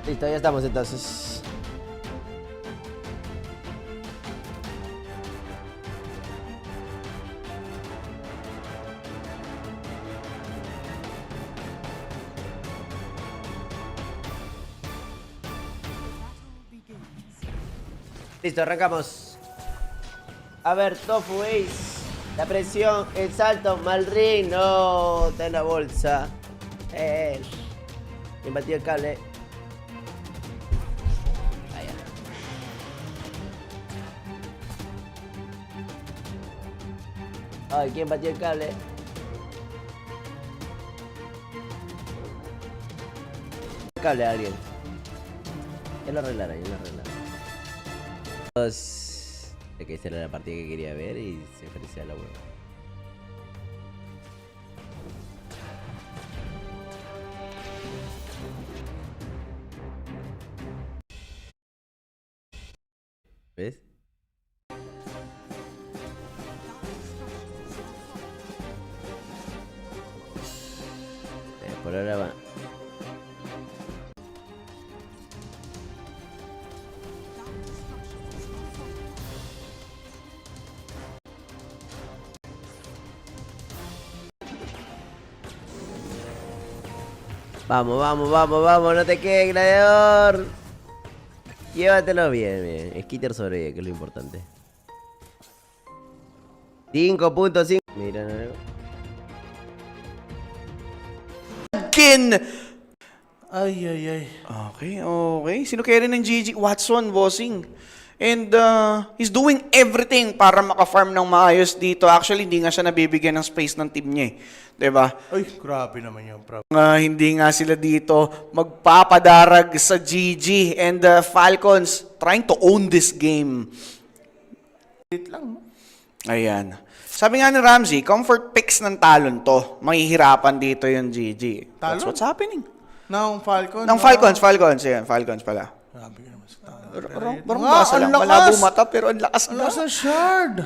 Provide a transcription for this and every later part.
Listo, ya estamos entonces. Listo, arrancamos. A ver, Tofu Ace. La presión, el salto, mal ring. No, está en la bolsa. Me batió el cable. Ay, ¿quién batió el cable? El cable a alguien. Ya lo arreglará, ya lo arreglará. Que esta era la partida que quería ver y se ofrecía a la hueva. ¿Ves? Por ahora va. Vamos, vamos, vamos, vamos, no te quedes, gladiador. Llévatelo bien, bien. Skitter sobrevive, que es lo importante. 5.5. Mira, no. Kin! Ay, ay, ay. Okay, okay. Sino kaya rin ng GG? Watson, bossing. And he's doing everything para maka-farm ng maayos dito. Actually, hindi nga siya nabibigyan ng space ng team niya eh. Diba? Ay, grabe naman yung prob. Hindi nga sila dito magpapadarag sa GG. And Falcons trying to own this game. Wait lang. Ayan. Sabi nga ni Ramsey, comfort picks ng talon to. Mahihirapan dito yung GG. That's Talon? what's happening. Ng Falcon. Ng Falcons. Ayan, Falcons pala. Grabe ka naman sa talon. Parang basa lang. Malabo mata, pero ang lakas Ang na. lakas ng shard.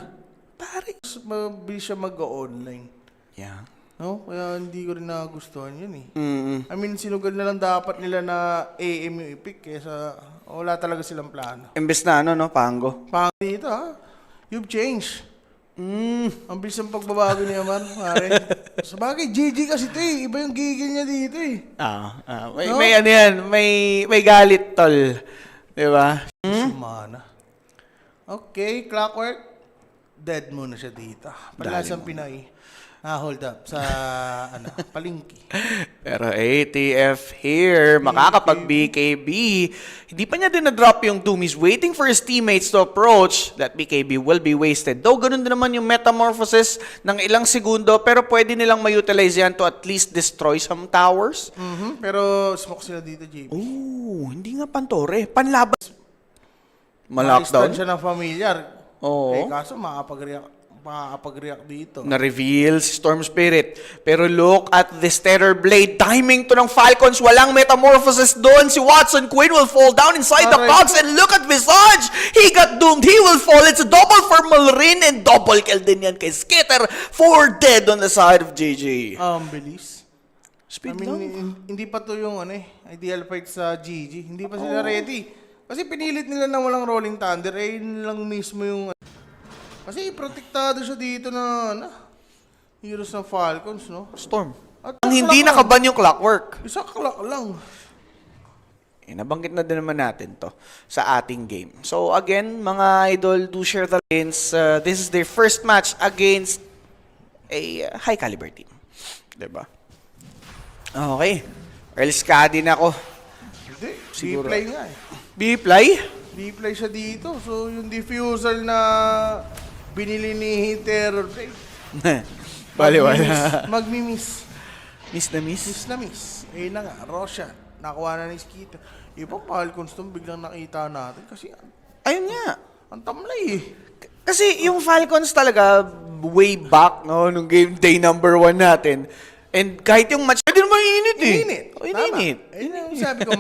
Pare. Mabilis siya mag-online. Yeah. No? Kaya hindi ko rin nagustuhan yun eh. Mm-mm. I mean, sinugad na lang dapat nila na AM yung i-pick kesa wala talaga silang plano. Imbes na ano, no? Pango. Pang dito ha. You've changed. Ang bilis ng pagbabago niya man, pare. Sabagay, GG kasi ito eh. Iba yung gigil niya dito eh. May, No? may ano yan, may galit, tol. Diba? Sumana. Okay, Clockwork. Dead muna siya dito. Palasang Pinay. Hold up sa palingki. Pero ATF here, makakapag-BKB. Hindi pa niya din na-drop yung Doom. He's waiting for his teammates to approach. That BKB will be wasted. Though, ganun din naman yung metamorphosis ng ilang segundo, pero pwede nilang ma-utilize yan to at least destroy some towers. Pero smoke sila dito, JP. Oh, hindi nga pantore. Panlaban. Ma-lockdown Ma-lockdown? siya ng familiar. Oo. Eh, kaso makakapag-react dito. Na-reveal si Storm Spirit. Pero look at this Terror Blade. Timing to ng Falcons. Walang metamorphosis doon. Si Watson Quinn will fall down inside the box. And look at Visage. He got doomed. He will fall. It's a double for Malrin. And double kill din yan kay Skitter. 4 dead on the side of JJ. Bilis. Speed I mean, hindi pa to yung ideal fight sa GG. Hindi pa sila ready. Kasi pinilit nila na walang Rolling Thunder. Eh, yun lang mismo yung... Kasi protektado siya dito na heroes ng Falcons, no? Storm. At Ang hindi nakaban yung Clockwork. Isa clock lang. Nabanggit na din naman natin to sa ating game. So again, mga idol, do share the links. This is their first match against a high caliber team. Diba? Okay. Earl Scadi na ako. Hindi, Siguro. B-play nga eh. B-fly? B-play siya dito. So, yung diffusal na binili ni Terror Blade. Baliwala. Magmi-miss. Miss na miss? Miss na miss. Eh na nga, Roshan. Nakuha na ni Skeeter. Ibang Falcons nung biglang nakita natin. Kasi Ayun nga. ang tamlay eh. Kasi yung Falcons talaga, way back, no, nung game day number 1 natin. And kahit yung match, pwede naman init eh. Init. Oh, ininit. Ayun yung sabi ko,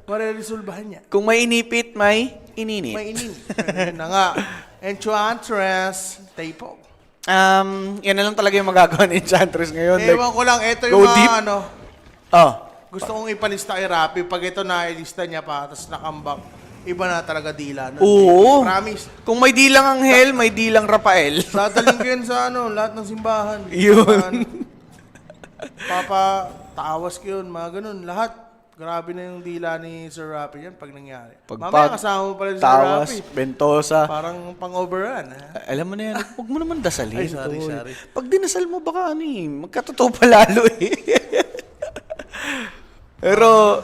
mariresolbahan niya. Kung may inipit, may ininit. May ininit. Ayun na nga. Enchantress, Tapo. Yan na lang talaga yung magagawa ni Enchantress ngayon. Ewan ko lang, ito go yung deep. mga Oh. Gusto kong ipalista kay Rappi. Pag ito nailista niya pa, tapos nakambak, iba na talaga dila. nun. Oo. Promise. Kung may dilang Anghel, may dilang Rafael. Dadaling ko yun sa lahat ng simbahan. Yun. Simbahan. Papa, tawas ko yun, mga ganun. Lahat. Grabe na yung dila ni Sir Rappi yan pag nangyari. Mamaya kasama mo pala si Sir Tawas, Rappi. Bentosa. Parang pang-overrun. Alam mo na yan, huwag mo naman dasalin. Ay, sorry, tol. sorry. Pag dinasal mo, baka magkatotoo pa lalo eh. Pero,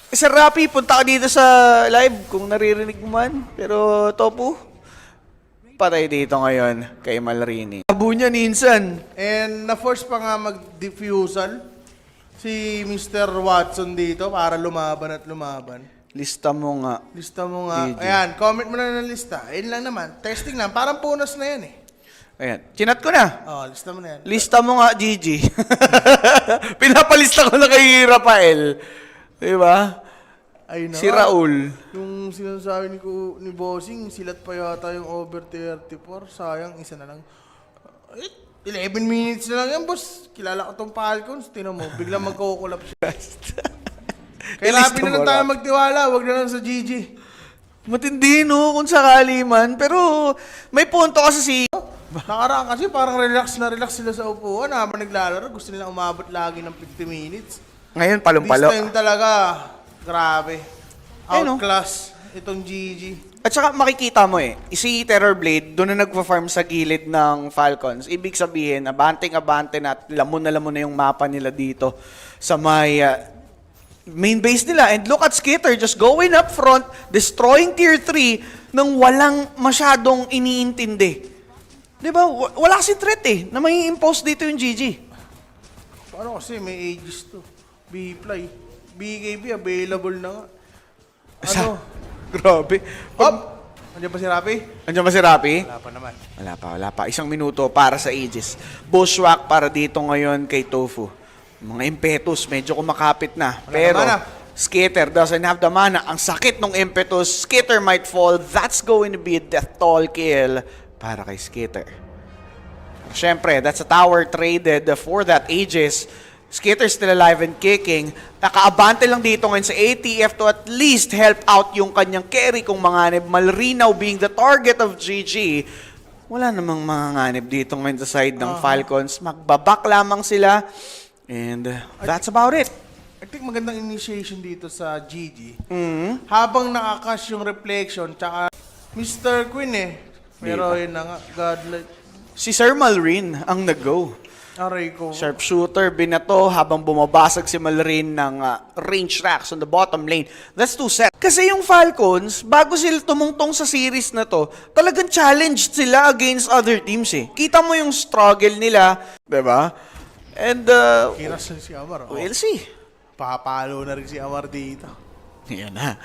Sir Rappi, punta ka dito sa live kung naririnig mo man. Pero, Tofu, patay dito ngayon kay Malrini. Abo niya minsan. And na-force pa nga mag-diffusal si Mr. Watson dito para lumaban at lumaban. Lista mo nga. Lista mo nga. GG. Ayan, comment mo na ng lista. Ayun lang naman. Testing lang. Parang punas na yan eh. Ayan, chinat ko na. Oh, lista mo na yan. Lista mo nga, Gigi. Pinapalista ko na kay Rafael. Diba? Ayun na Si nga. Raul. Yung sinasabi ni Bossing, silat pa yata yung over 34. Sayang, isa na lang. 11 minutes na lang yan, boss. Kilala ko tong Falcons. Tinan mo, biglang magkukulap siya. Kaya Rappi na lang tayo magtiwala. Huwag na lang sa GG. Matindi, no? Kung sakali man. Pero, may punto kasi si... Nakaraan kasi parang relax na relax sila sa upuan. Habang naglalaro, gusto nilang umabot lagi ng 50 minutes. Ngayon, This palong-palo. time talaga, grabe. Ayun, no? Outclass itong GG. At saka makikita mo si Terrorblade, doon na nagpa-farm sa gilid ng Falcons. Ibig sabihin, abante-abante na at lamon na yung mapa nila dito sa may main base nila. And look at Skitter just going up front, destroying tier 3 nang walang masyadong iniintindi. Diba? Wala kasi threat na may impose dito yung GG. Paano kasi may ages to? B-Fly. BKB available na nga. Ano? Grabe. Hop! Andiyan pa si Rappi? Andiyan ba si Rappi? Wala pa naman. Wala pa. Isang minuto para sa Aegis. Bushwhack para dito ngayon kay Tofu. Mga impetus, medyo kumakapit na. Pero, mana. Skitter doesn't have the mana. Ang sakit ng impetus. Skitter might fall. That's going to be a death toll kill para kay Skitter. Siyempre, that's a tower traded for that Aegis. Skitter still alive and kicking. Nakaabante lang dito ngayon sa ATF to at least help out yung kanyang carry kung manganib. Malrinaw being the target of GG. Wala namang manganib dito ngayon sa side ng Falcons. Magbabak lamang sila. And that's about it. I think magandang initiation dito sa GG. Habang nakakash yung reflection, tsaka Mr. Queen Pero yun na nga, godlike. Si Sir Malrin ang nag-go. Aray ko. Sharpshooter, binato habang bumabasag si Malrin ng range racks on the bottom lane. That's 2 sets. Kasi yung Falcons, bago sila tumungtong sa series na to, talagang challenged sila against other teams Kita mo yung struggle nila, diba? And, Kiras na si Amar. we'll see. Papalo na rin si Amar dito. Ayan na.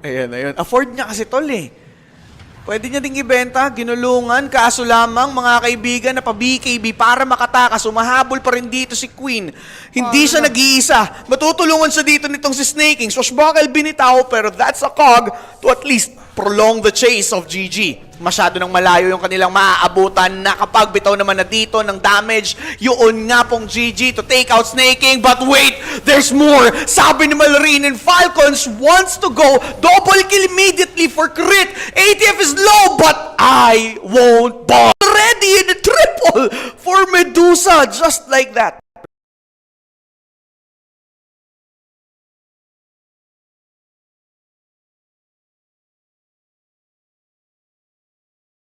Ayan na yun. Afford niya kasi tol Pwede niya ding ibenta, ginulungan, kaso lamang mga kaibigan na pa-BKB para makatakas, umahabol pa rin dito si Queen. Hindi siya nag-iisa. Matutulungan siya dito nitong si Snaking. Swashbuckle binitaw, pero that's a cog to at least prolong the chase of GG. Masyado nang malayo yung kanilang maaabutan. Nakapagbitaw naman na dito ng damage. Yun nga pong GG to take out Snaking. But wait, there's more. Sabi ni Malrin and Falcons wants to go. Double kill immediately for crit. ATF is low, but I won't bother. Ready in the triple for Medusa. Just like that.